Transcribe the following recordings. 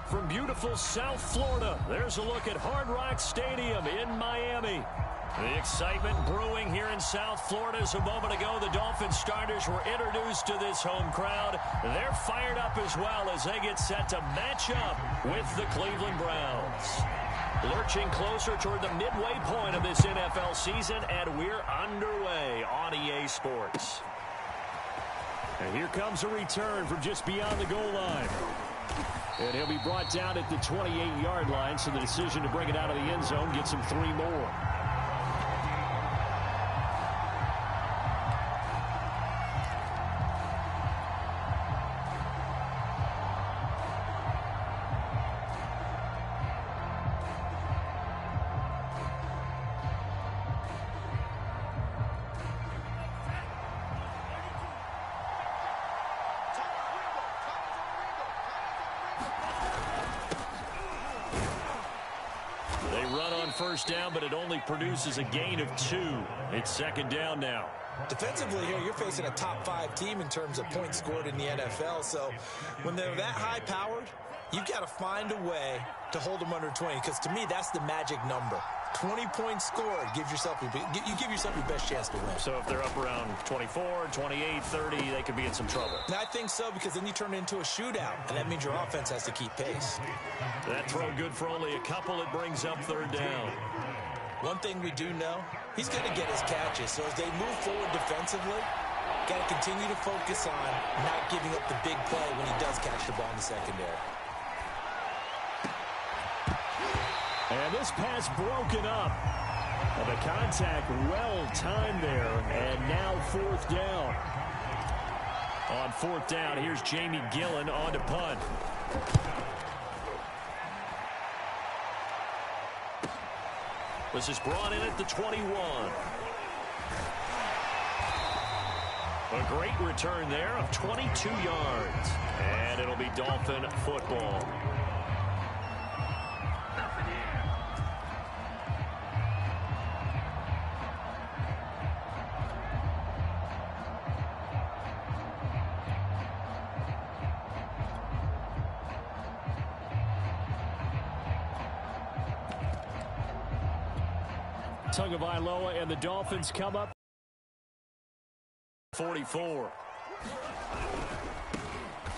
from beautiful South Florida. There's a look at Hard Rock Stadium in Miami. The excitement brewing here in South Florida as a moment ago the Dolphins starters were introduced to this home crowd. They're fired up as well as they get set to match up with the Cleveland Browns. Lurching closer toward the midway point of this NFL season, and we're underway on EA Sports. And here comes a return from just beyond the goal line. And he'll be brought down at the 28-yard line, so the decision to bring it out of the end zone gets him 3 more. First down, but it only produces a gain of 2. It's second down now. Defensively here, you're facing a top 5 team in terms of points scored in the NFL. So when they're that high powered, you've got to find a way to hold them under 20, because to me, that's the magic number. 20 points scored, you give yourself your best chance to win. So if they're up around 24, 28, 30, they could be in some trouble. And I think so, because then you turn it into a shootout, and that means your offense has to keep pace. That throw good for only a couple. It brings up third down. One thing we do know, he's going to get his catches. So as they move forward defensively, got to continue to focus on not giving up the big play when he does catch the ball in the secondary. And this pass broken up. The contact well timed there, and now 4th down. On 4th down, here's Jamie Gillen on to punt. This is brought in at the 21. A great return there of 22 yards. And it'll be Dolphin football. Tagovailoa and the Dolphins come up 44.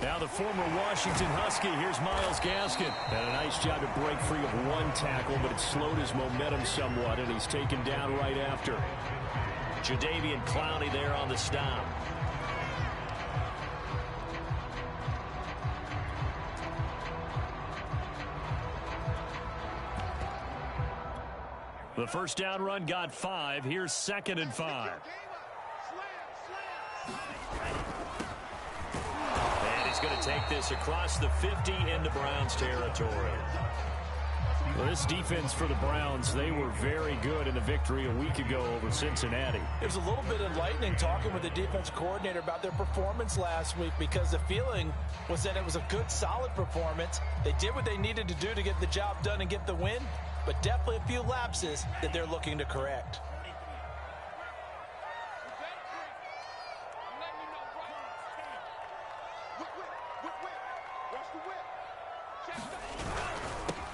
Now the former Washington Husky, here's Myles Gaskin. And a nice job to break free of one tackle, but it slowed his momentum somewhat, and he's taken down right after. Jadeveon Clowney there on the stop. The first down run got 5. Here's 2nd and 5. And he's going to take this across the 50 into Browns territory. Well, this defense for the Browns, they were very good in the victory a week ago over Cincinnati. It was a little bit enlightening talking with the defense coordinator about their performance last week, because the feeling was that it was a good, solid performance. They did what they needed to do to get the job done and get the win, but definitely a few lapses that they're looking to correct.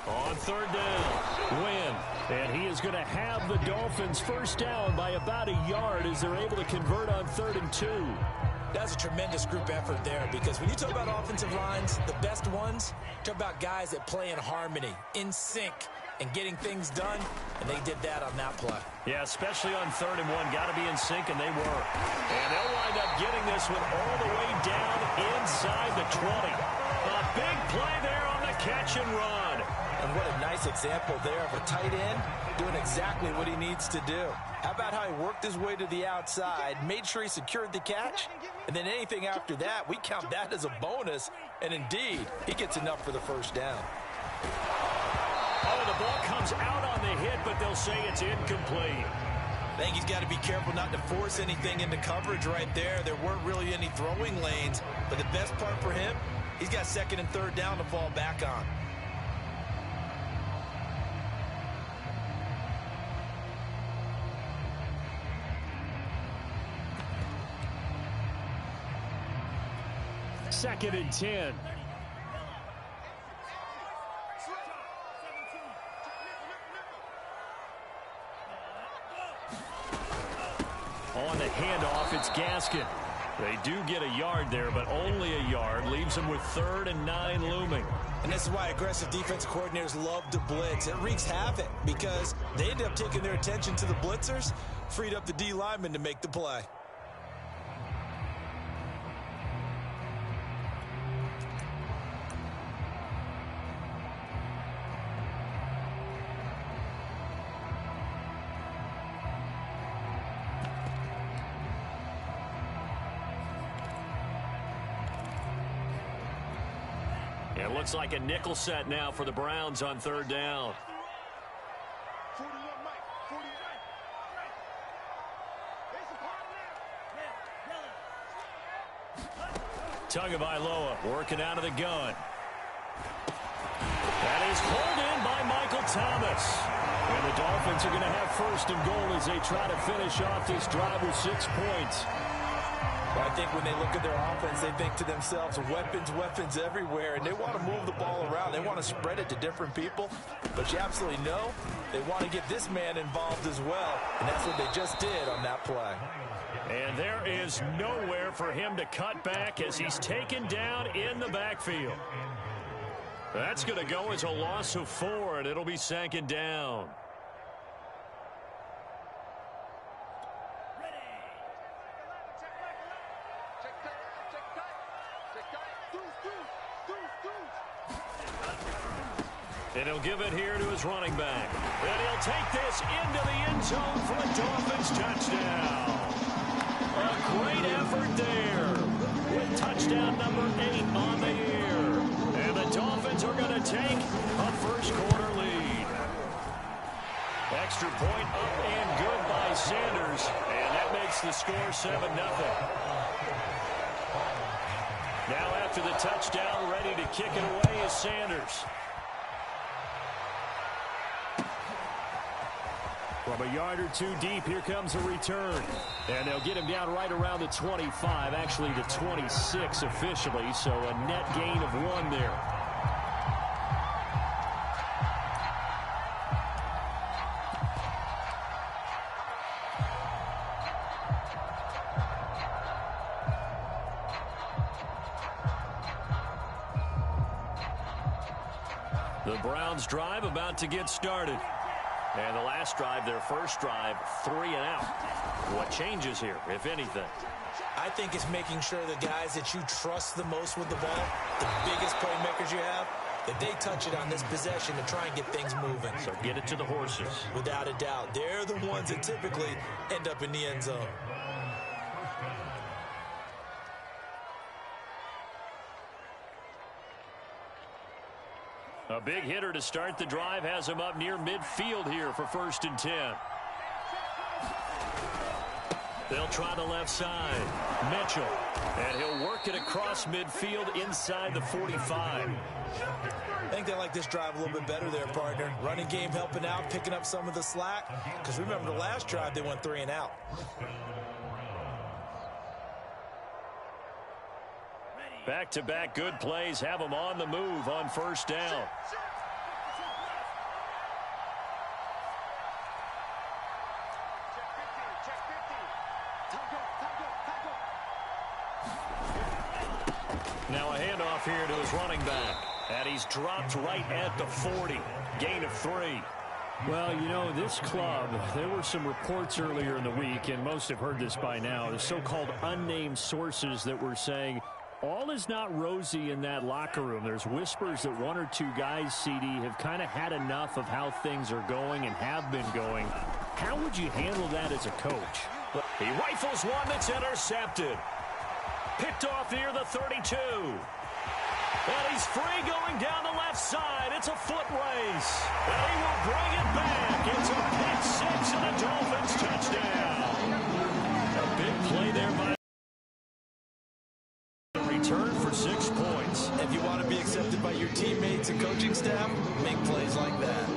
On 3rd down, Wynn. And he is going to have the Dolphins first down by about a yard as they're able to convert on 3rd and 2. That's a tremendous group effort there, because when you talk about offensive lines, the best ones, talk about guys that play in harmony, in sync, and getting things done, and they did that on that play. Yeah, especially on 3rd and 1. Got to be in sync, and they were. And they'll wind up getting this one all the way down inside the 20. A big play there on the catch and run. And what a nice example there of a tight end doing exactly what he needs to do. How about how he worked his way to the outside, made sure he secured the catch, and then anything after that, we count that as a bonus, and indeed, he gets enough for the first down. Oh, the ball comes out on the hit, but they'll say it's incomplete. I think he's got to be careful not to force anything into coverage right there. There weren't really any throwing lanes, but the best part for him, he's got 2nd and 3rd down to fall back on. Second and 10. On the handoff, it's Gaskin. They do get a yard there, but only a yard. Leaves them with 3rd and 9 looming. And this is why aggressive defensive coordinators love to blitz. It wreaks havoc because they end up taking their attention to the blitzers, freed up the D lineman to make the play. It looks like a nickel set now for the Browns on 3rd down. Tagovailoa working out of the gun. That is pulled in by Michael Thomas. And the Dolphins are going to have 1st and goal as they try to finish off this drive with 6 points. I think when they look at their offense, they think to themselves, weapons everywhere, and they want to move the ball around. They want to spread it to different people, but you absolutely know they want to get this man involved as well, and that's what they just did on that play. And there is nowhere for him to cut back as he's taken down in the backfield. That's going to go as a loss of 4, and it'll be 2nd down. And he'll give it here to his running back. And he'll take this into the end zone for a Dolphins touchdown. A great effort there with touchdown number 8 on the year. And the Dolphins are going to take a first-quarter lead. Extra point up and good by Sanders. And that makes the score 7-0. Now after the touchdown, ready to kick it away is Sanders. From a yard or 2 deep, here comes a return. And they'll get him down right around the 25, actually the 26 officially, so a net gain of 1 there. The Browns drive about to get started. And the last drive, their first drive, 3 and out. What changes here, if anything? I think it's making sure the guys that you trust the most with the ball, the biggest playmakers you have, that they touch it on this possession to try and get things moving. So get it to the horses. Without a doubt. They're the ones that typically end up in the end zone. A big hitter to start the drive has him up near midfield here for 1st and 10. They'll try the left side. Mitchell. And he'll work it across midfield inside the 45. I think they like this drive a little bit better there, partner. Running game helping out, picking up some of the slack. Because remember the last drive, they went 3 and out. Back-to-back good plays have them on the move on 1st down. Now a handoff here to his running back. And he's dropped right at the 40. Gain of 3. Well, you know, this club, there were some reports earlier in the week, and most have heard this by now, the so-called unnamed sources that were saying all is not rosy in that locker room. There's whispers that 1 or 2 guys, CD, have kind of had enough of how things are going and have been going. How would you handle that as a coach? He rifles one that's intercepted. Picked off near the 32. And he's free going down the left side. It's a foot race. And he will bring it back. It's a pick 6 and a Dolphins touchdown. A big play there by the return for 6 points. If you want to be accepted by your teammates and coaching staff, make plays like that.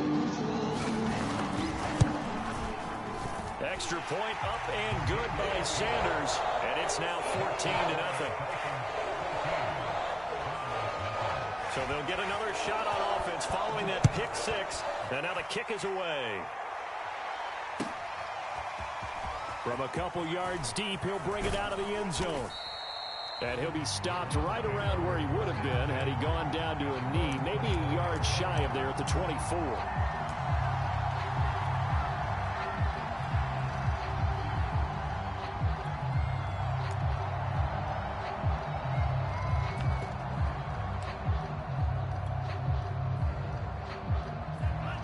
Extra point up and good by Sanders. And it's now 14-0. So they'll get another shot on offense following that pick 6. And now the kick is away. From a couple yards deep, he'll bring it out of the end zone. And he'll be stopped right around where he would have been had he gone down to a knee, maybe a yard shy of there at the 24.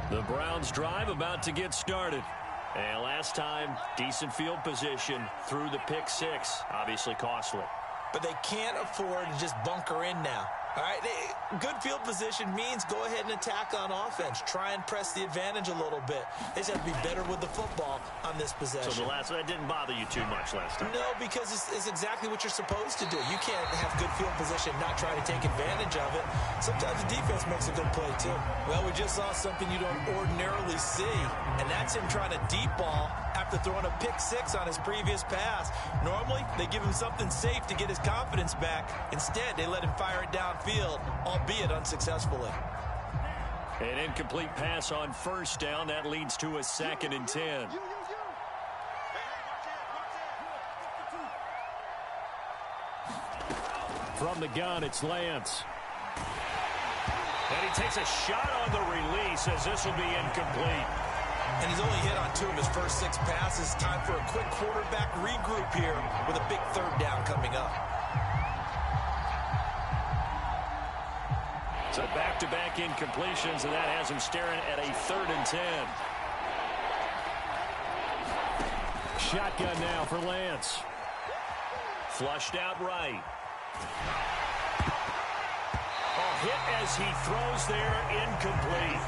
The Browns drive about to get started. And last time, decent field position through the pick six. Obviously costly. But they can't afford to just bunker in now. All right, good field position means go ahead and attack on offense. Try and press the advantage a little bit. They just have to be better with the football on this possession. So that didn't bother you too much last time? No, because it's exactly what you're supposed to do. You can't have good field position, not try to take advantage of it. Sometimes the defense makes a good play, too. Well, we just saw something you don't ordinarily see, and that's him trying to deep ball after throwing a pick six on his previous pass. Normally, they give him something safe to get his confidence back. Instead, they let him fire it downfield, albeit unsuccessfully. An incomplete pass on first down. That leads to a 2nd and 10. From the gun, it's Lance. And he takes a shot on the release as this will be incomplete. And he's only hit on 2 of his first 6 passes. Time for a quick quarterback regroup here with a big 3rd down coming up. So back-to-back incompletions, and that has him staring at a 3rd and 10. Shotgun now for Lance. Flushed out right. Hit as he throws there, incomplete.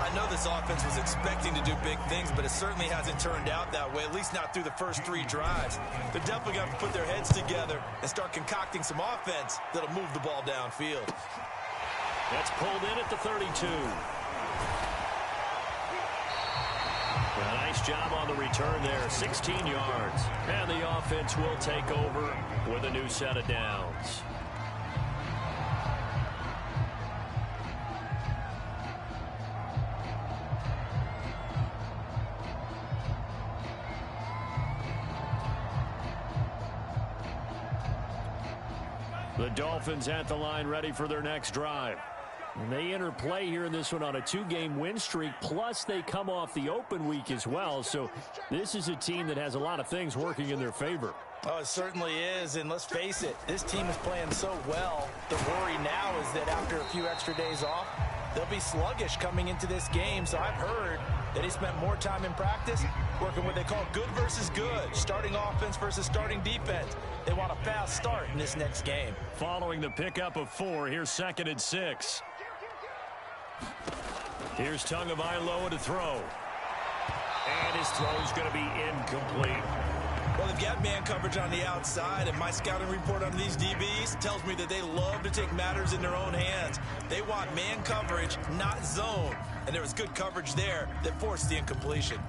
I know this offense was expecting to do big things, but it certainly hasn't turned out that way, at least not through the first 3 drives. They're definitely going to put their heads together and start concocting some offense that'll move the ball downfield. That's pulled in at the 32. A nice job on the return there, 16 yards. And the offense will take over with a new set of downs. The Dolphins at the line ready for their next drive. And they enter play here in this one on a 2-game win streak, plus they come off the open week as well. So this is a team that has a lot of things working in their favor. Oh, it certainly is, and let's face it, this team is playing so well. The worry now is that after a few extra days off, they'll be sluggish coming into this game. So I've heard that he spent more time in practice working what they call good versus good, starting offense versus starting defense. They want a fast start in this next game. Following the pickup of 4, here's 2nd and 6. Here's Tagovailoa to throw. And his throw's going to be incomplete. Well, they've got man coverage on the outside, and my scouting report on these DBs tells me that they love to take matters in their own hands. They want man coverage, not zone. And there was good coverage there that forced the incompletion.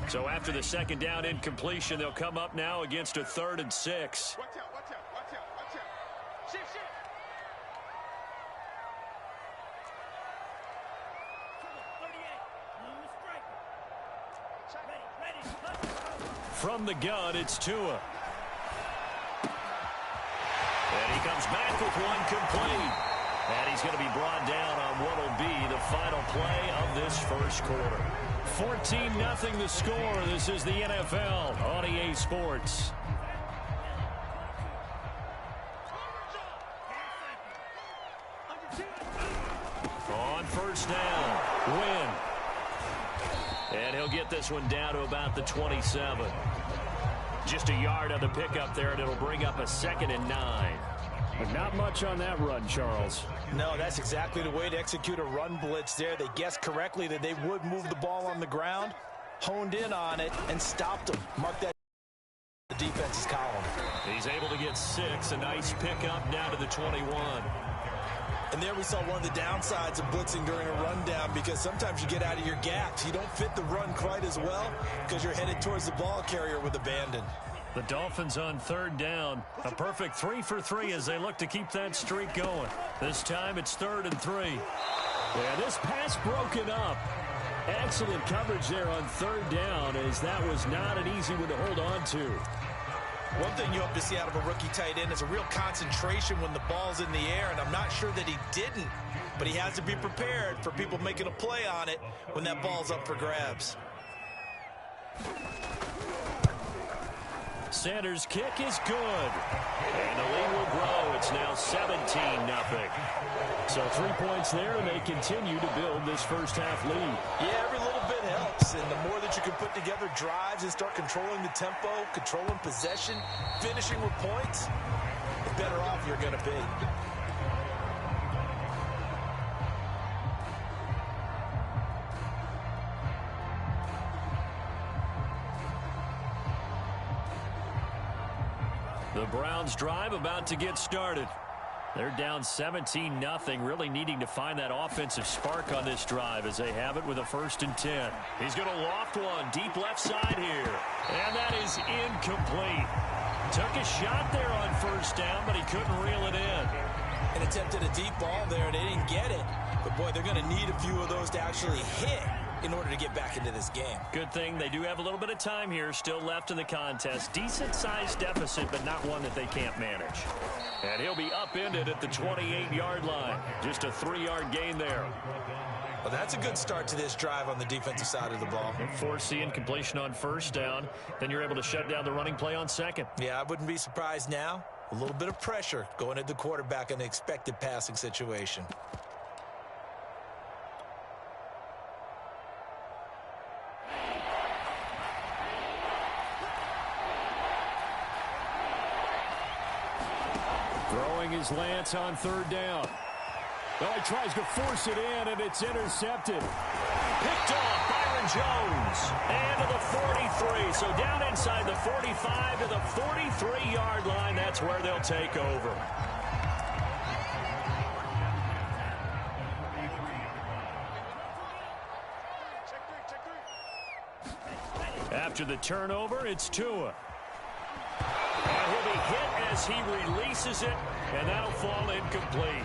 So after the 2nd down incompletion, they'll come up now against a 3rd and 6. Watch out, watch out, watch out, watch out. Shift, shift. From the gun, it's Tua. And he comes back with one complete. And he's going to be brought down on what will be the final play of this first quarter. 14-0 the score. This is the NFL on EA Sports. On first down, Wynn. And he'll get this one down to about the 27. Just a yard on the pickup there, and it'll bring up a 2nd and 9. But not much on that run, Charles. No, that's exactly the way to execute a run blitz there. They guessed correctly that they would move the ball on the ground, honed in on it, and stopped them. Mark that the defense's column. He's able to get 6, a nice pickup down to the 21. And there we saw one of the downsides of blitzing during a rundown, because sometimes you get out of your gaps. You don't fit the run quite as well because you're headed towards the ball carrier with abandon. The Dolphins on 3rd down. A perfect 3 for 3 as they look to keep that streak going. This time it's 3rd and 3. Yeah, this pass broken up. Excellent coverage there on third down, as that was not an easy one to hold on to. One thing you hope to see out of a rookie tight end is a real concentration when the ball's in the air, and I'm not sure that he didn't, but he has to be prepared for people making a play on it when that ball's up for grabs. Sanders' kick is good. And the lead will grow. It's now 17-0. So 3 points there, and they continue to build this first half lead. Yeah, every little bit helps. And the more that you can put together drives and start controlling the tempo, controlling possession, finishing with points, the better off you're going to be. The Browns drive about to get started. They're down 17-0, really needing to find that offensive spark on this drive as they have it with a 1st and 10. He's going to loft one deep left side here. And that is incomplete. Took a shot there on 1st down, but he couldn't reel it in. And attempted a deep ball there, and they didn't get it. But, boy, they're going to need a few of those to actually hit in order to get back into this game. Good thing they do have a little bit of time here still left in the contest. Decent-sized deficit, but not one that they can't manage. And he'll be upended at the 28-yard line. Just a 3-yard gain there. Well, that's a good start to this drive on the defensive side of the ball. Forcing completion on 1st down. Then you're able to shut down the running play on 2nd. Yeah, I wouldn't be surprised now. A little bit of pressure going at the quarterback in the expected passing situation. Throwing his Lance on 3rd down. Oh, he tries to force it in, and it's intercepted. Picked off Byron Jones. And to the 43. So down inside the 45 to the 43-yard line. That's where they'll take over. After the turnover, it's Tua. And he'll be hit as he releases it, and that'll fall incomplete.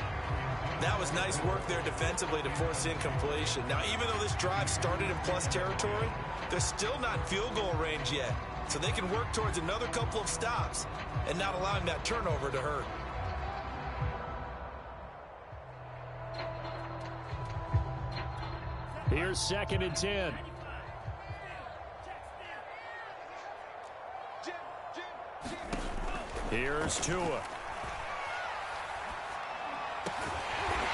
That was nice work there defensively to force incompletion. Now, even though this drive started in plus territory, they're still not in field goal range yet. So they can work towards another couple of stops and not allowing that turnover to hurt. Here's 2nd and 10. Here's Tua.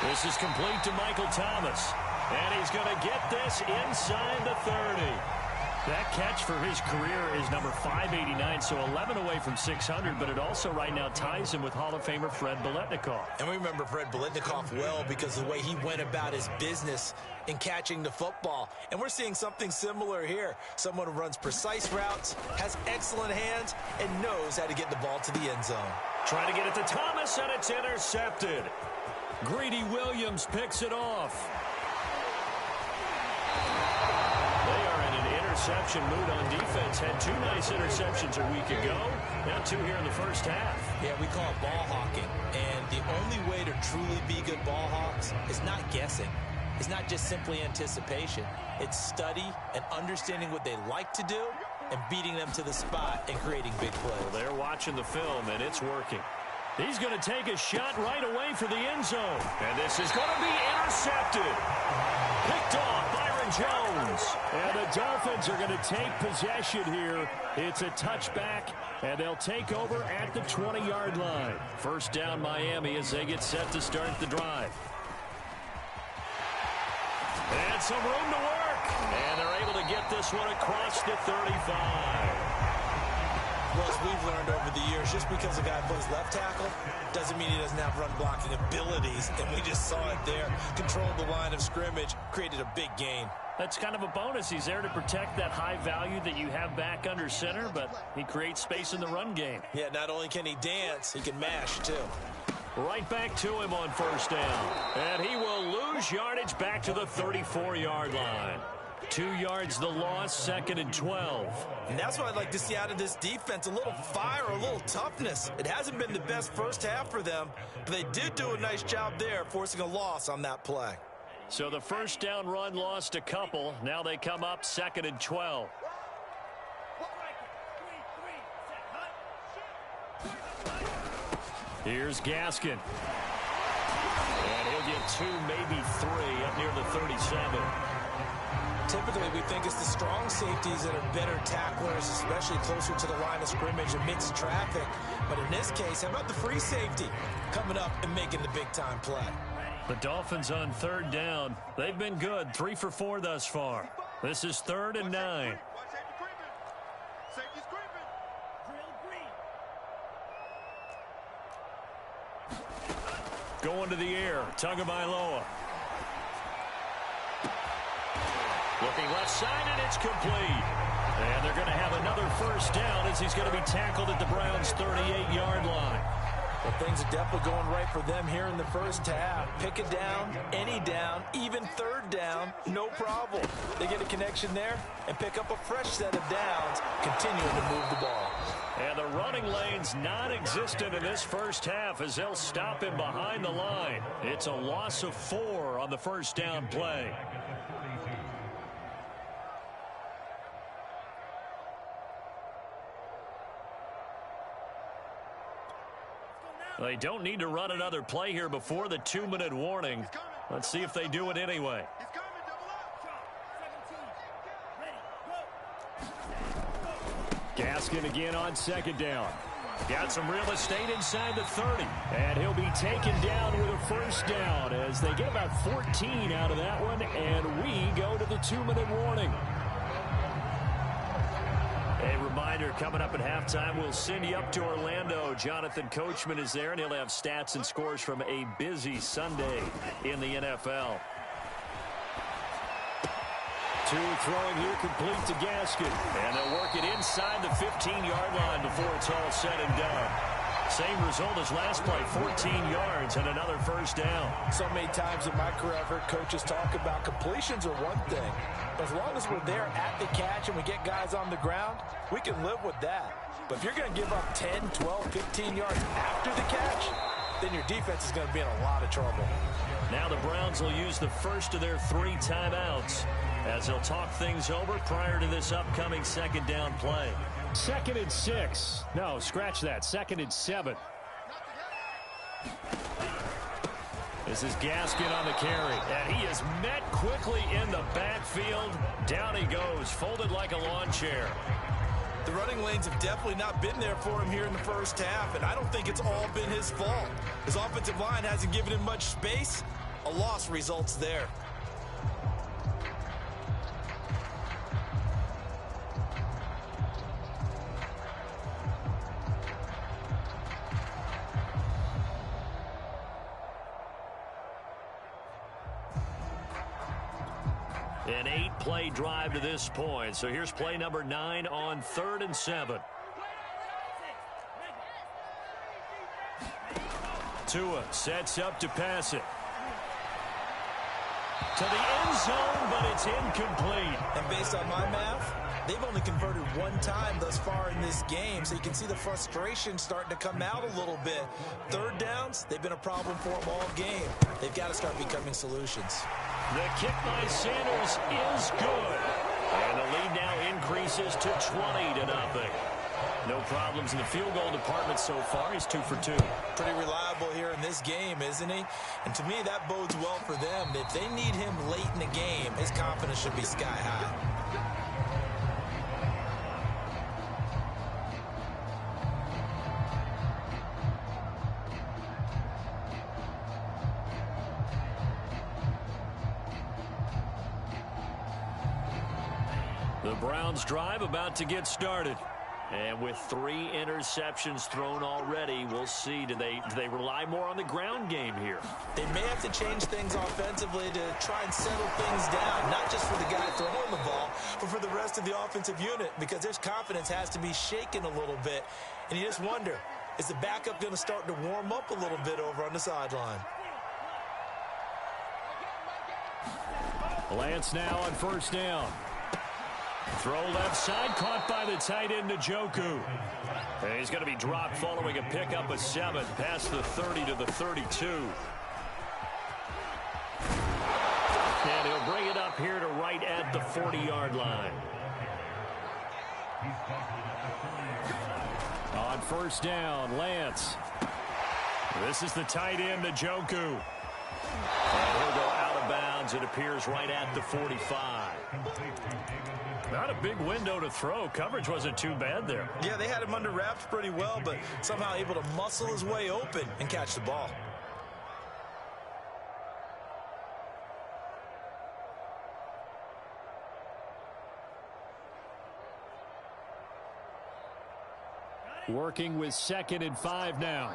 This is complete to Michael Thomas. And he's going to get this inside the 30. That catch for his career is number 589, so 11 away from 600, but it also right now ties him with Hall of Famer Fred Biletnikoff. And we remember Fred Biletnikoff well because of the way he went about his business in catching the football. And we're seeing something similar here. Someone who runs precise routes, has excellent hands, and knows how to get the ball to the end zone. Trying to get it to Thomas, and it's intercepted. Greedy Williams picks it off. Interception mood on defense. Had 2 nice interceptions a week ago. Now 2 here in the first half. Yeah, we call it ball hawking. And the only way to truly be good ball hawks is not guessing. It's not just simply anticipation. It's study and understanding what they like to do and beating them to the spot and creating big plays. Well, they're watching the film, and it's working. He's going to take a shot right away for the end zone. And this is going to be intercepted. Picked off Byron Jones. And the Dolphins are going to take possession here. It's a touchback, and they'll take over at the 20-yard line. 1st down Miami as they get set to start the drive. And some room to work. And they're able to get this one across the 35. Well, as we've learned over the years, just because a guy plays left tackle doesn't mean he doesn't have run-blocking abilities. And we just saw it there. Controlled the line of scrimmage, created a big gain. That's kind of a bonus. He's there to protect that high value that you have back under center, but he creates space in the run game. Yeah, not only can he dance, he can mash, too. Right back to him on 1st down. And he will lose yardage back to the 34-yard line. 2 yards the loss, 2nd and 12. And that's what I'd like to see out of this defense, a little fire, a little toughness. It hasn't been the best first half for them, but they did do a nice job there, forcing a loss on that play. So the first down run lost a couple. Now they come up 2nd and 12. Here's Gaskin. And he'll get 2, maybe 3 up near the 37. Typically, we think it's the strong safeties that are better tacklers, especially closer to the line of scrimmage amidst traffic. But in this case, how about the free safety coming up and making the big-time play? The Dolphins on 3rd down. They've been good, 3 for 4 thus far. This is 3rd and 9. Going to the air, Tagovailoa. Looking left side, and it's complete. And they're going to have another first down as he's going to be tackled at the Browns' 38-yard line. Well, things are definitely going right for them here in the first half. Pick a down, any down, even 3rd down, no problem. They get a connection there and pick up a fresh set of downs, continuing to move the ball. And the running lane's non-existent in this first half as they'll stop him behind the line. It's a loss of 4 on the first down play. They don't need to run another play here before the 2-minute warning. Let's see if they do it anyway. Gaskin again on 2nd down. Got some real estate inside the 30. And he'll be taken down with a first down as they get about 14 out of that one. And we go to the 2-minute warning. A reminder, coming up at halftime, we'll send you up to Orlando. Jonathan Coachman is there, and he'll have stats and scores from a busy Sunday in the NFL. 2 throwing here, complete to Gaskin. And they'll work it inside the 15-yard line before it's all said and done. Same result as last play, 14 yards and another first down. So many times in my career I've heard coaches talk about completions are one thing. But as long as we're there at the catch and we get guys on the ground, we can live with that. But if you're going to give up 10, 12, 15 yards after the catch, then your defense is going to be in a lot of trouble. Now the Browns will use the first of their 3 timeouts as they'll talk things over prior to this upcoming 2nd down play. 2nd and 6. No, scratch that. 2nd and 7. This is Gaskin on the carry. And he is met quickly in the backfield. Down he goes, folded like a lawn chair. The running lanes have definitely not been there for him here in the first half, and I don't think it's all been his fault. His offensive line hasn't given him much space. A loss results there. An 8-play drive to this point. So here's play number 9 on 3rd and 7. Tua sets up to pass it. To the end zone, but it's incomplete. And based on my math, they've only converted 1 time thus far in this game, so you can see the frustration starting to come out a little bit. 3rd downs, they've been a problem for them all game. They've got to start becoming solutions. The kick by Sanders is good. And the lead now increases to 20-0. No problems in the field goal department so far. He's 2 for 2. Pretty reliable here in this game, isn't he? And to me, that bodes well for them. If they need him late in the game, his confidence should be sky high. The Browns drive about to get started. And with 3 interceptions thrown already, we'll see. Do they rely more on the ground game here? They may have to change things offensively to try and settle things down, not just for the guy throwing the ball, but for the rest of the offensive unit, because their confidence has to be shaken a little bit. And you just wonder, is the backup going to start to warm up a little bit over on the sideline? Lance now on first down. Throw left side, caught by the tight end Njoku. And he's going to be dropped following a pickup of 7 past the 30 to the 32. 40-yard line. On first down, Lance. This is the tight end, Njoku. And he'll go out of bounds. It appears right at the 45. Not a big window to throw. Coverage wasn't too bad there. Yeah, they had him under wraps pretty well, but somehow able to muscle his way open and catch the ball. Working with 2nd and 5 now.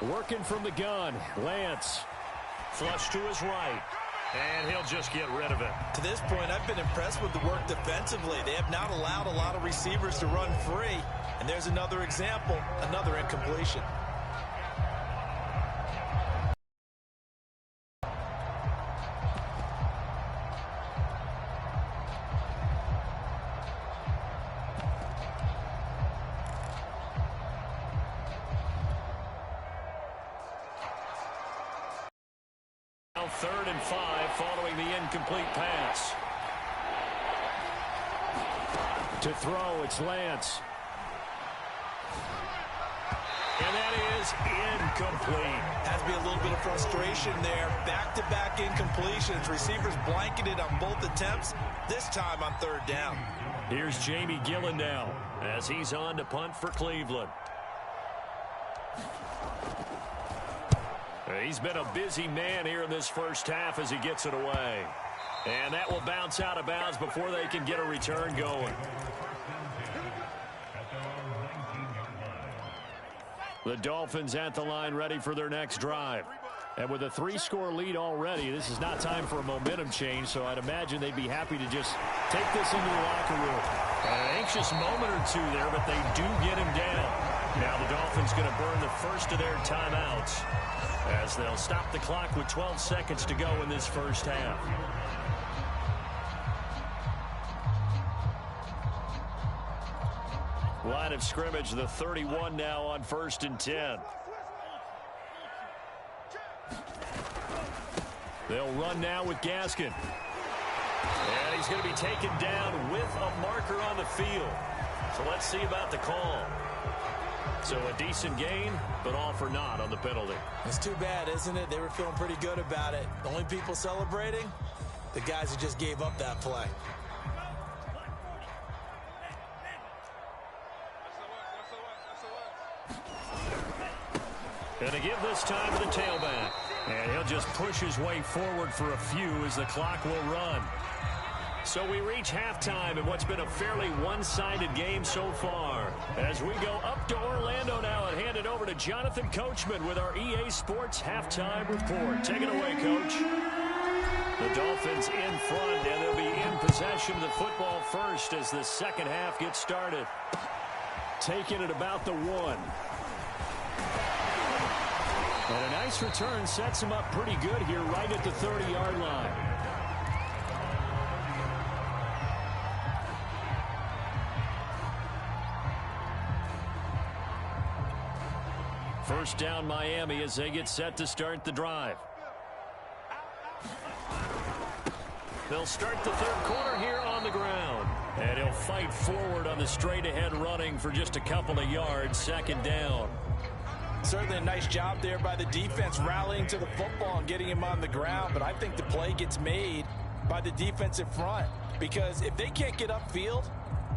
Working from the gun, Lance. Flush to his right, and he'll just get rid of it. To this point, I've been impressed with the work defensively. They have not allowed a lot of receivers to run free, and there's another example, another incompletion. Now 3rd and 5 following the incomplete pass. To throw, it's Lance. And that is incomplete. Has to be a little bit of frustration there. Back-to-back incompletions. Receivers blanketed on both attempts, this time on 3rd down. Here's Jamie Gillen now as he's on to punt for Cleveland. He's been a busy man here in this first half as he gets it away. And that will bounce out of bounds before they can get a return going. The Dolphins at the line ready for their next drive. And with a 3-score lead already, this is not time for a momentum change, so I'd imagine they'd be happy to just take this into the locker room. An anxious moment or two there, but they do get him down. Now the Dolphins going to burn the first of their timeouts as they'll stop the clock with 12 seconds to go in this first half. Line of scrimmage, the 31 now on 1st and 10. They'll run now with Gaskin. And he's going to be taken down with a marker on the field. So let's see about the call. So a decent gain, but all for naught on the penalty. It's too bad, isn't it? They were feeling pretty good about it. The only people celebrating, the guys who just gave up that play. Going to give this time to the tailback. And he'll just push his way forward for a few as the clock will run. So we reach halftime in what's been a fairly one-sided game so far. As we go up to Orlando now and hand it over to Jonathan Coachman with our EA Sports Halftime Report. Take it away, Coach. The Dolphins in front, and they'll be in possession of the football first as the second half gets started. Taking it about the 1. And a nice return sets him up pretty good here right at the 30-yard line. First down Miami as they get set to start the drive. They'll start the third quarter here on the ground. And he'll fight forward on the straight-ahead running for just a couple of yards, 2nd down. Certainly a nice job there by the defense rallying to the football and getting him on the ground. But I think the play gets made by the defensive front. Because if they can't get upfield,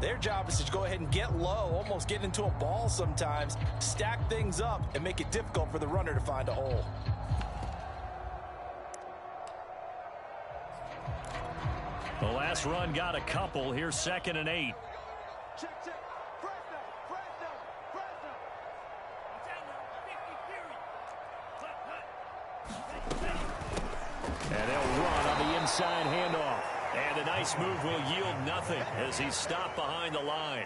their job is to go ahead and get low, almost get into a ball sometimes, stack things up, and make it difficult for the runner to find a hole. The last run got a couple. Here's 2nd and 8. Check, check. Fresno. And they'll run on the inside handoff. And a nice move will yield nothing as he's stopped behind the line.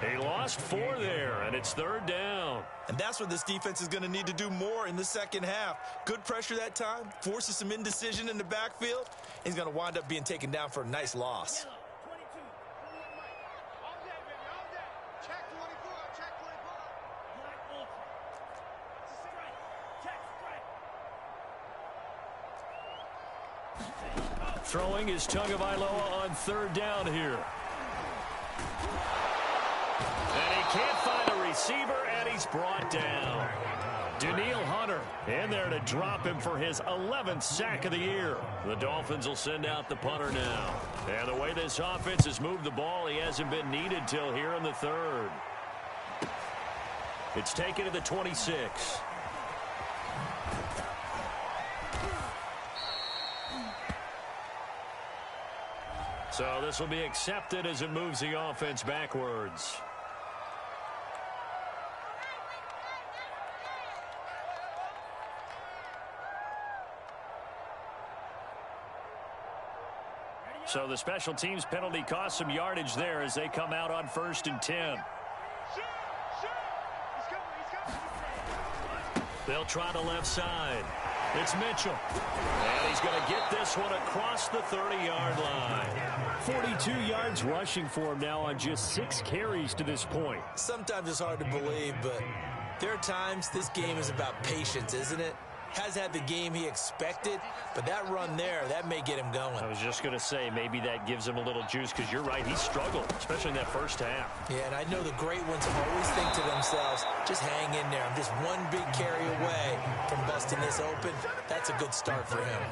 He lost 4 there, and it's 3rd down. And that's what this defense is going to need to do more in the second half. Good pressure that time, forces some indecision in the backfield. He's going to wind up being taken down for a nice loss. Throwing is Tagovailoa on third down here. And he can't find a receiver, and he's brought down. Danielle Hunter in there to drop him for his 11th sack of the year. The Dolphins will send out the punter now. And the way this offense has moved the ball, he hasn't been needed till here in the third. It's taken to the 26. So this will be accepted as it moves the offense backwards. So the special teams penalty cost some yardage there as they come out on 1st and 10. They'll try the left side. It's Mitchell. And he's going to get this one across the 30-yard line. 42 yards rushing for him now on just 6 carries to this point. Sometimes it's hard to believe, but there are times this game is about patience, isn't it? Has had the game he expected, but that run there, that may get him going. I was just going to say, maybe that gives him a little juice, because you're right, he struggled, especially in that first half. Yeah, and I know the great ones always think to themselves, just hang in there. I'm just one big carry away from busting this open. That's a good start for him.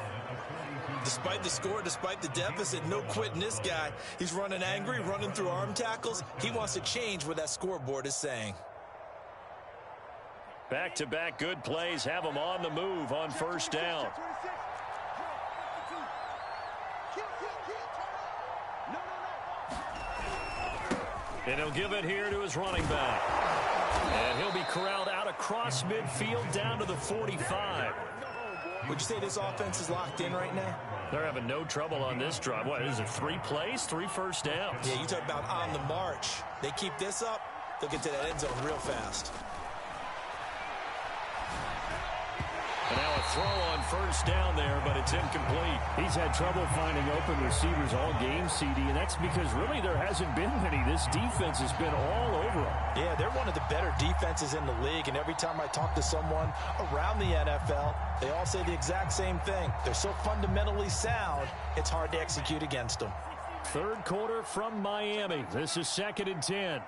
Despite the score, despite the deficit, no quitting this guy. He's running angry, running through arm tackles. He wants to change what that scoreboard is saying. Back-to-back good plays have him on the move on 1st down. And he'll give it here to his running back. And he'll be corralled out across midfield down to the 45. Would you say this offense is locked in right now? They're having no trouble on this drive. What is it, 3 plays, 3 first downs? Yeah, you talk about on the march. They keep this up, they'll get to that end zone real fast. And now a throw on 1st down there, but it's incomplete. He's had trouble finding open receivers all game, CD, and that's because really there hasn't been many. This defense has been all over them. Yeah, they're one of the better defenses in the league, and every time I talk to someone around the NFL, they all say the exact same thing. They're so fundamentally sound, it's hard to execute against them. 3rd quarter from Miami. This is 2nd and 10.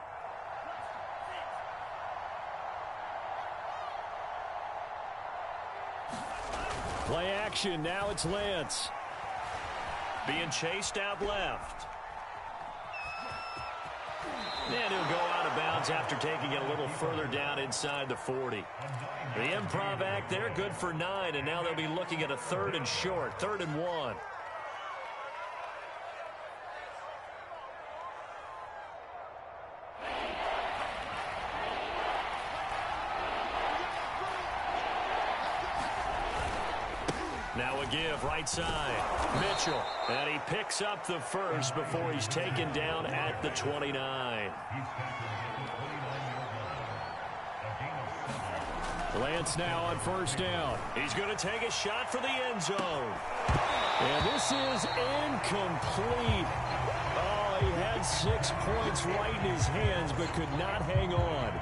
Play action. Now it's Lance. Being chased out left. And he'll go out of bounds after taking it a little further down inside the 40. The improv act there, good for 9, and now they'll be looking at a 3rd and short, 3rd and 1. Now a give right side. Mitchell. And he picks up the first before he's taken down at the 29. Lance now on 1st down. He's going to take a shot for the end zone. And this is incomplete. Oh, he had 6 points right in his hands but could not hang on.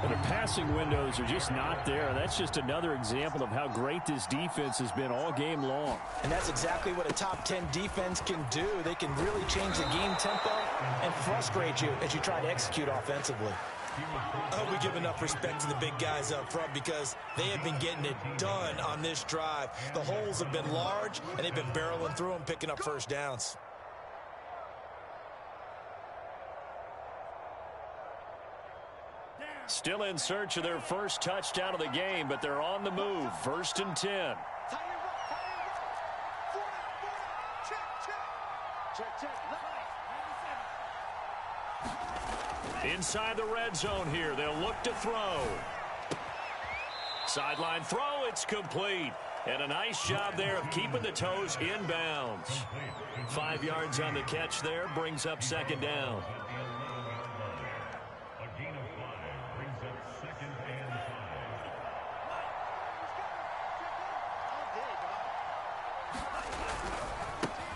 And the passing windows are just not there. That's just another example of how great this defense has been all game long. And that's exactly what a top 10 defense can do. They can really change the game tempo and frustrate you as you try to execute offensively. I hope we give enough respect to the big guys up front because they have been getting it done on this drive. The holes have been large, and they've been barreling through them, picking up 1st downs. Still in search of their first touchdown of the game, but they're on the move. 1st and 10. Inside the red zone here. They'll look to throw. Sideline throw. It's complete. And a nice job there of keeping the toes in bounds. 5 yards on the catch there. Brings up 2nd down.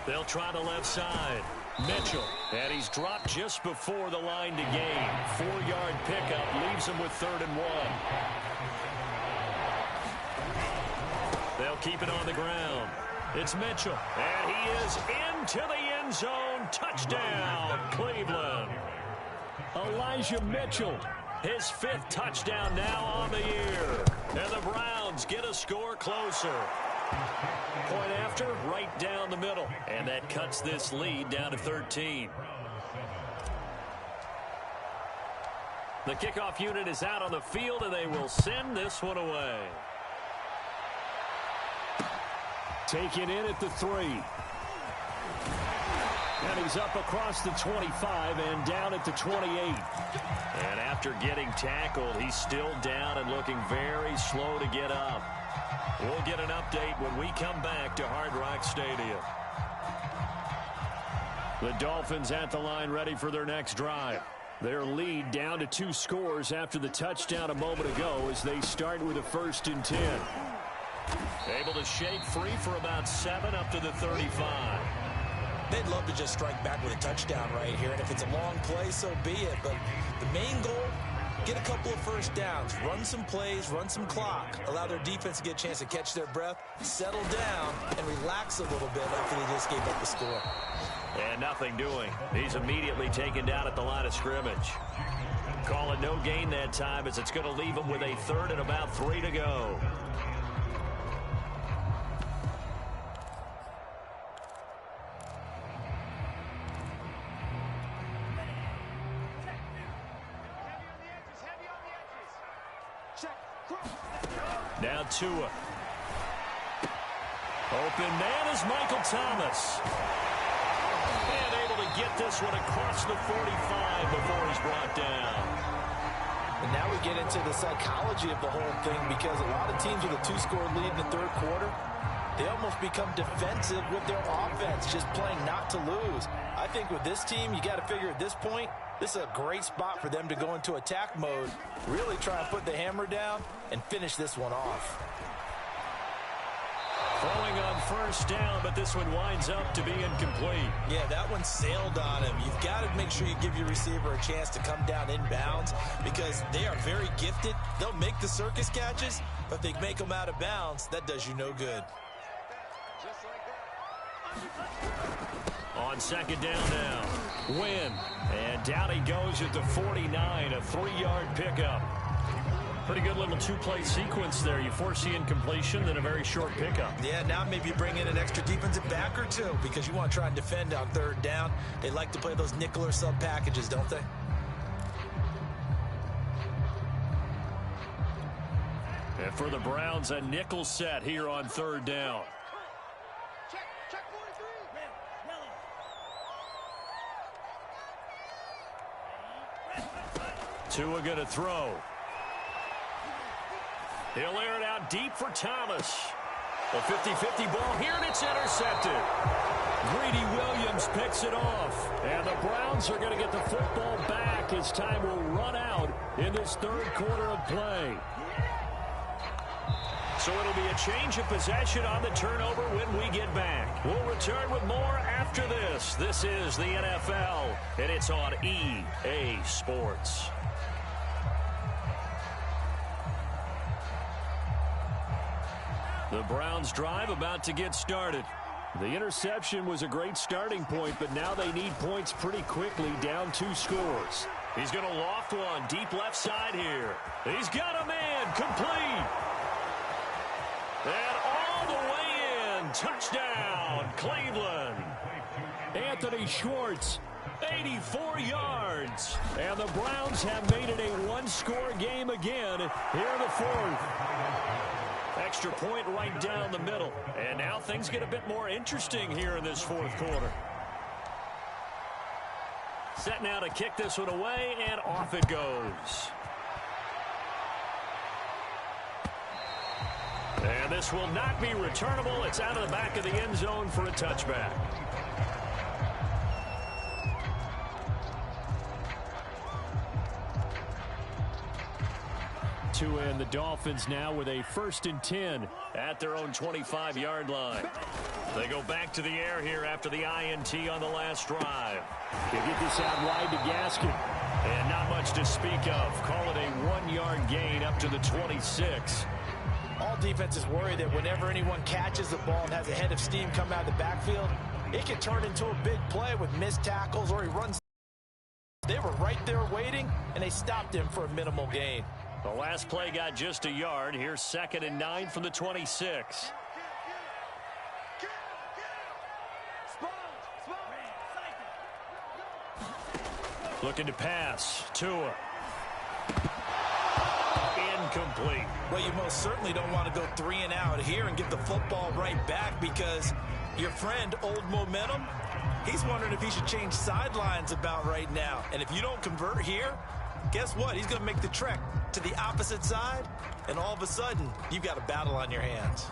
They'll try the left side. Mitchell. And he's dropped just before the line to gain. 4-yard pickup leaves him with 3rd and 1. They'll keep it on the ground. It's Mitchell, and he is into the end zone. Touchdown, Cleveland. Elijah Mitchell, his 5th touchdown now on the year. And the Browns get a score closer. Point after, right down the middle. And that cuts this lead down to 13. The kickoff unit is out on the field, and they will send this one away. Taken in at the 3. And he's up across the 25 and down at the 28. And after getting tackled, he's still down and looking very slow to get up. We'll get an update when we come back to Hard Rock Stadium. The Dolphins at the line ready for their next drive. Their lead down to 2 scores after the touchdown a moment ago as they start with a 1st and 10. Able to shake free for about 7 up to the 35. They'd love to just strike back with a touchdown right here, and if it's a long play, so be it. But the main goal, get a couple of first downs, run some plays, run some clock, allow their defense to get a chance to catch their breath, settle down, and relax a little bit after they just gave up the score. And nothing doing. He's immediately taken down at the line of scrimmage. Call it no gain that time as it's going to leave him with a 3rd and about 3 to go. Now Tua. Open man is Michael Thomas. And able to get this one across the 45 before he's brought down. And now we get into the psychology of the whole thing, because a lot of teams with a 2-score lead in the 3rd quarter, they almost become defensive with their offense, just playing not to lose. I think with this team, you got to figure at this point, this is a great spot for them to go into attack mode, really try and put the hammer down and finish this one off. Throwing on 1st down, but this one winds up to be incomplete. Yeah, that one sailed on him. You've got to make sure you give your receiver a chance to come down inbounds, because they are very gifted. They'll make the circus catches, but if they make them out of bounds, that does you no good. On 2nd down now, Wynn. And down he goes at the 49, a 3-yard pickup. Pretty good little 2-play sequence there. You force the incompletion, then a very short pickup. Yeah, now maybe you bring in an extra defensive back or 2 because you want to try and defend on 3rd down. They like to play those nickel or sub packages, don't they? And for the Browns, a nickel set here on 3rd down. Check 43. Tua going to throw. He'll air it out deep for Thomas. A 50-50 ball here, and it's intercepted. Greedy Williams picks it off. And the Browns are going to get the football back as time will run out in this 3rd quarter of play. So it'll be a change of possession on the turnover when we get back. We'll return with more after this. This is the NFL, and it's on EA Sports. The Browns drive about to get started. The interception was a great starting point, but now they need points pretty quickly, down 2 scores. He's going to loft one deep left side here. He's got a man, complete. And all the way in, touchdown, Cleveland. Anthony Schwartz, 84 yards. And the Browns have made it a 1-score game again here in the 4th. Extra point right down the middle. And now things get a bit more interesting here in this 4th quarter. Set now to kick this one away, and off it goes. And this will not be returnable. It's out of the back of the end zone for a touchback. Tua and the Dolphins now with a 1st and 10 at their own 25-yard line. They go back to the air here after the INT on the last drive. They get this out wide to Gaskin. And not much to speak of. Call it a 1-yard gain up to the 26. All defenses worry that whenever anyone catches the ball and has a head of steam come out of the backfield, it can turn into a big play with missed tackles or he runs. They were right there waiting, and they stopped him for a minimal gain. The last play got just a yard. Here's 2nd and 9 from the 26. Looking to pass. Tua. Incomplete. Well, you most certainly don't want to go 3 and out here and get the football right back because your friend, Old Momentum, he's wondering if he should change sidelines about right now. And if you don't convert here, guess what? He's going to make the trek to the opposite side, and all of a sudden, you've got a battle on your hands.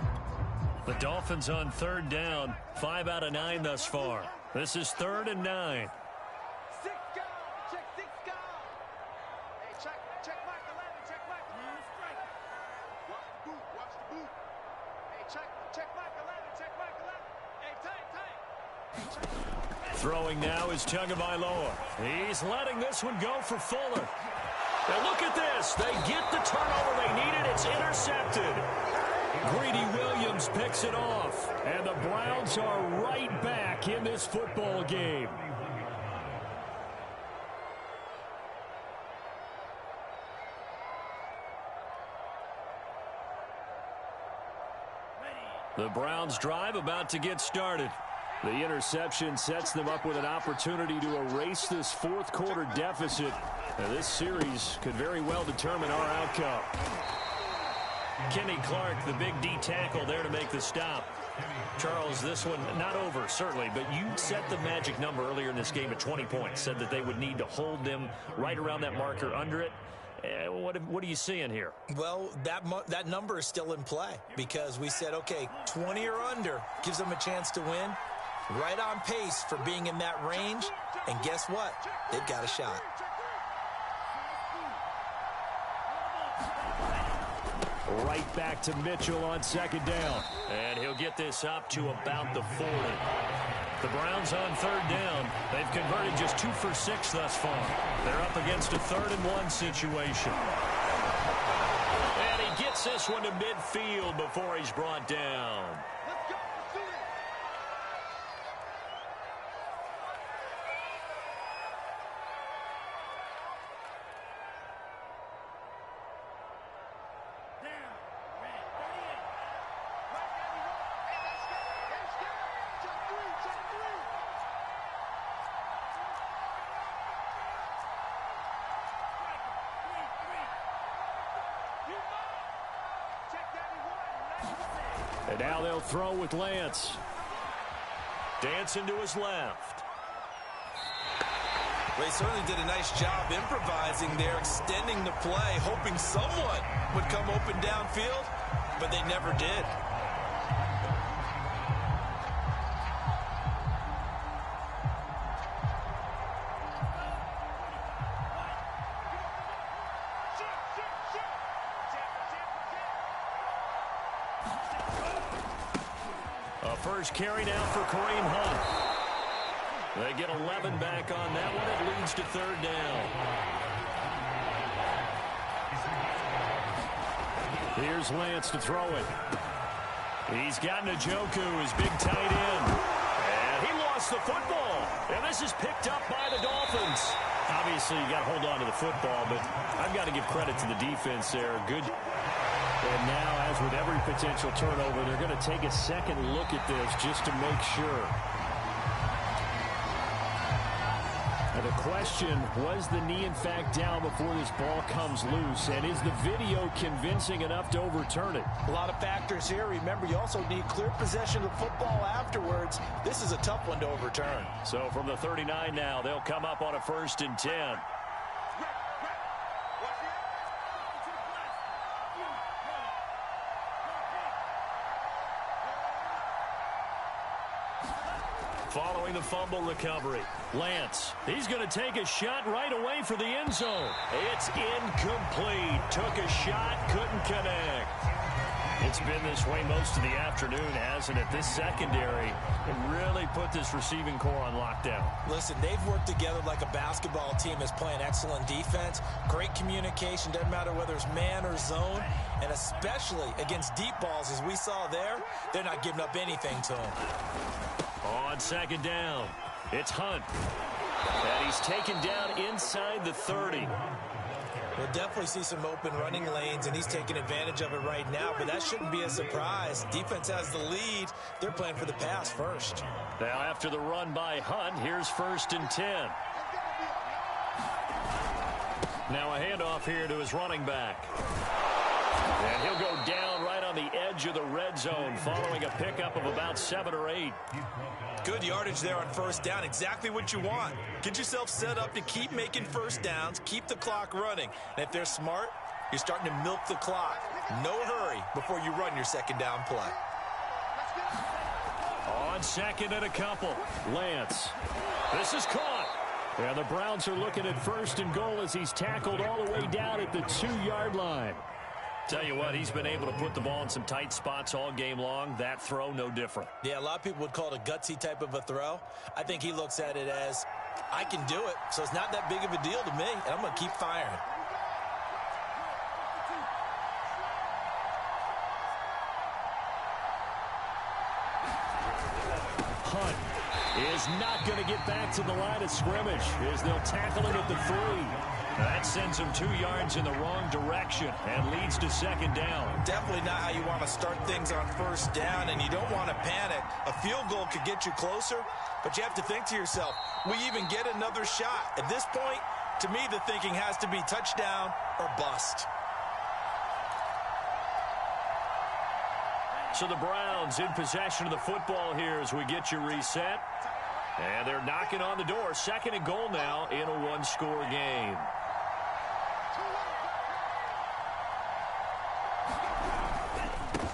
The Dolphins on 3rd down. 5 out of 9 thus far. This is 3rd and 9. Throwing now is Tagovailoa. He's letting this one go for Fuller. And look at this. They get the turnover they needed. It's intercepted. Greedy Williams picks it off. And the Browns are right back in this football game. The Browns drive about to get started. The interception sets them up with an opportunity to erase this 4th quarter deficit. Now, this series could very well determine our outcome. Kenny Clark, the big D tackle there to make the stop. Charles, this one not over, certainly, but you set the magic number earlier in this game at 20 points. Said that they would need to hold them right around that marker under it. What are you seeing here? Well, that number is still in play because we said, okay, 20 or under gives them a chance to win. Right on pace for being in that range. And guess what? They've got a shot. Right back to Mitchell on 2nd down. And he'll get this up to about the 40. The Browns on 3rd down. They've converted just 2 for 6 thus far. They're up against a 3rd and 1 situation. And he gets this one to midfield before he's brought down. And now they'll throw with Lance. Dancing to his left. Well, he certainly did a nice job improvising there, extending the play, hoping someone would come open downfield, but they never did. First carry now for Kareem Hunt. They get 11 back on that one. It leads to 3rd down. Here's Lance to throw it. He's got Njoku, his big tight end. And he lost the football. And this is picked up by the Dolphins. Obviously, you got to hold on to the football, but I've got to give credit to the defense there. Good. And now, as with every potential turnover, they're going to take a second look at this just to make sure. And the question, was the knee in fact down before this ball comes loose? And is the video convincing enough to overturn it? A lot of factors here. Remember, you also need clear possession of the football afterwards. This is a tough one to overturn. So from the 39 now, they'll come up on a 1st and 10. Following the fumble recovery, Lance, he's going to take a shot right away for the end zone. It's incomplete. Took a shot, couldn't connect. It's been this way most of the afternoon, hasn't it? This secondary really put this receiving core on lockdown? Listen, they've worked together like a basketball team is playing excellent defense. Great communication, doesn't matter whether it's man or zone. And especially against deep balls, as we saw there, they're not giving up anything to them. On second down, it's Hunt. And he's taken down inside the 30. We'll definitely see some open running lanes, and he's taking advantage of it right now, but that shouldn't be a surprise. Defense has the lead. They're playing for the pass first. Now after the run by Hunt, here's 1st and 10. Now a handoff here to his running back. And he'll go down right on the edge of the red zone following a pickup of about 7 or 8. Good yardage there on 1st down. Exactly what you want. Get yourself set up to keep making 1st downs, keep the clock running. And if they're smart, you're starting to milk the clock. No hurry before you run your 2nd down play. On 2nd and a couple, Lance. This is caught. And the Browns are looking at 1st and goal as he's tackled all the way down at the 2-yard line. Tell you what, he's been able to put the ball in some tight spots all game long. That throw, no different. Yeah, a lot of people would call it a gutsy type of a throw. I think he looks at it as, I can do it, so it's not that big of a deal to me, and I'm going to keep firing. Hunt is not going to get back to the line of scrimmage as they'll tackle him at the 3. That sends him 2 yards in the wrong direction and leads to 2nd down. Definitely not how you want to start things on 1st down, and you don't want to panic. A field goal could get you closer, but you have to think to yourself, we even get another shot. At this point, to me, the thinking has to be touchdown or bust. So the Browns in possession of the football here as we get you reset. And they're knocking on the door. 2nd and goal now in a 1-score game.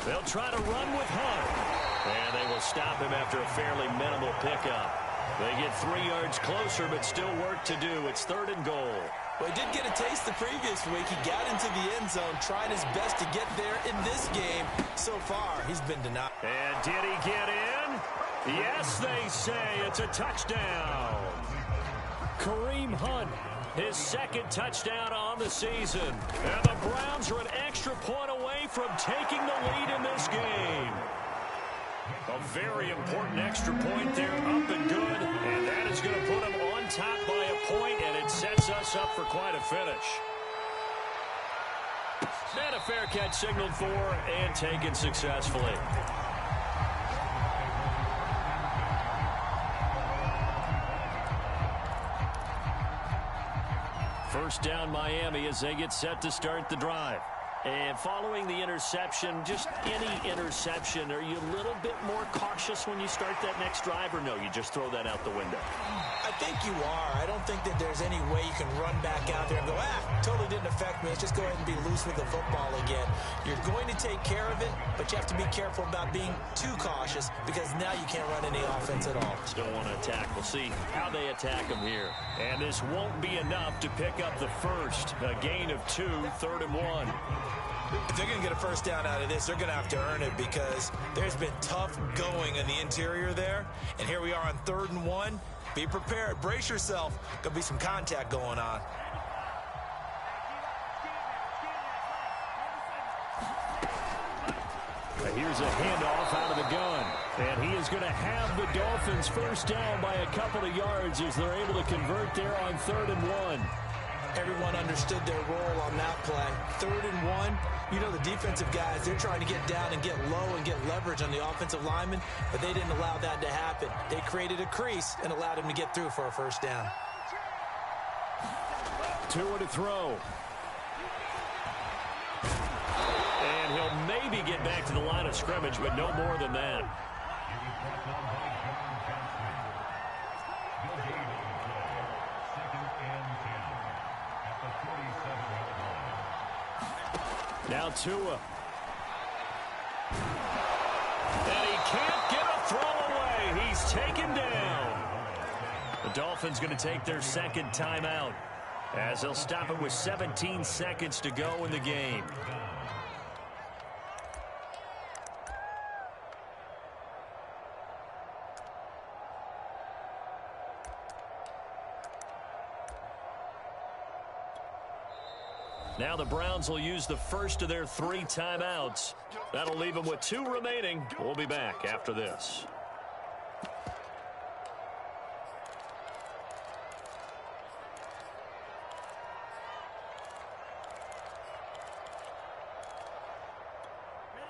They'll try to run with Hunt. And they will stop him after a fairly minimal pickup. They get 3 yards closer, but still work to do. It's 3rd and goal. Well, he did get a taste the previous week. He got into the end zone, tried his best to get there in this game. So far, he's been denied. And did he get in? Yes, they say it's a touchdown. Kareem Hunt, his 2nd touchdown on the season. And the Browns are an extra point away from taking the lead in this game. A very important extra point there, up and good. And that is going to put them on top by a point, and it sets us up for quite a finish. And a fair catch signaled for and taken successfully. First down Miami as they get set to start the drive. And following the interception, just any interception, are you a little bit more cautious when you start that next drive, or no, you just throw that out the window? I think you are. I don't think that there's any way you can run back out there and go, totally didn't affect me. Let's just go ahead and be loose with the football again. You're going to take care of it, but you have to be careful about being too cautious because now you can't run any offense at all. Still want to attack. We'll see how they attack them here. And this won't be enough to pick up the first. A gain of 2, 3rd and 1. If they're going to get a first down out of this, they're going to have to earn it because there's been tough going in the interior there. And here we are on 3rd and 1. Be prepared. Brace yourself. Going to be some contact going on. Here's a handoff out of the gun. And he is going to have the Dolphins first down by a couple of yards as they're able to convert there on 3rd and 1. Everyone understood their role on that play. 3rd and 1. You know the defensive guys, they're trying to get down and get low and get leverage on the offensive lineman, but they didn't allow that to happen. They created a crease and allowed him to get through for a first down. 2 to throw. And he'll maybe get back to the line of scrimmage, but no more than that. Now Tua. And he can't get a throw away. He's taken down. The Dolphins going to take their 2nd timeout as they'll stop it with 17 seconds to go in the game. Now the Browns will use the first of their 3 timeouts. That'll leave them with 2 remaining. We'll be back after this.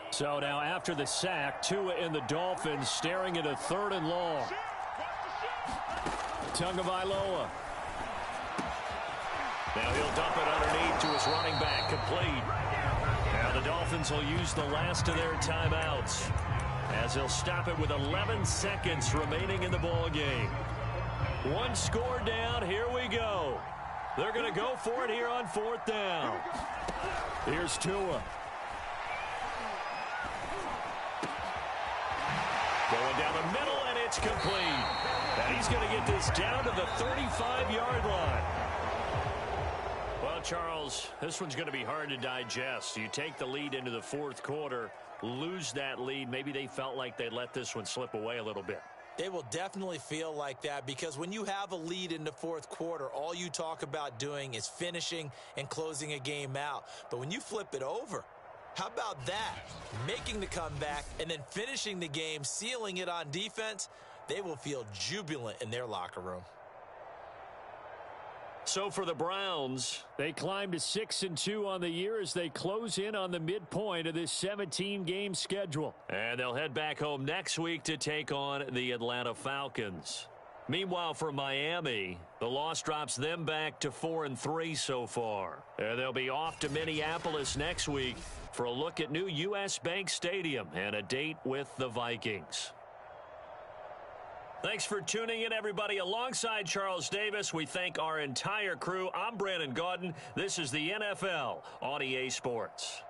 So now after the sack, Tua and the Dolphins staring at a 3rd and long. Tagovailoa. Now he'll dump it underneath to his running back, complete. Now the Dolphins will use the last of their timeouts as they'll stop it with 11 seconds remaining in the ball game. 1 score down, here we go. They're going to go for it here on 4th down. Here's Tua. Going down the middle, and it's complete. And he's going to get this down to the 35-yard line. Well, Charles, this one's going to be hard to digest. You take the lead into the 4th quarter, lose that lead. Maybe they felt like they let this one slip away a little bit. They will definitely feel like that because when you have a lead in the 4th quarter, all you talk about doing is finishing and closing a game out. But when you flip it over, how about that? Making the comeback and then finishing the game, sealing it on defense, they will feel jubilant in their locker room. So for the Browns, they climb to 6-2 on the year as they close in on the midpoint of this 17-game schedule. And they'll head back home next week to take on the Atlanta Falcons. Meanwhile, for Miami, the loss drops them back to 4-3 so far. And they'll be off to Minneapolis next week for a look at new U.S. Bank Stadium and a date with the Vikings. Thanks for tuning in, everybody. Alongside Charles Davis, we thank our entire crew. I'm Brandon Gaudin. This is the NFL on EA Sports.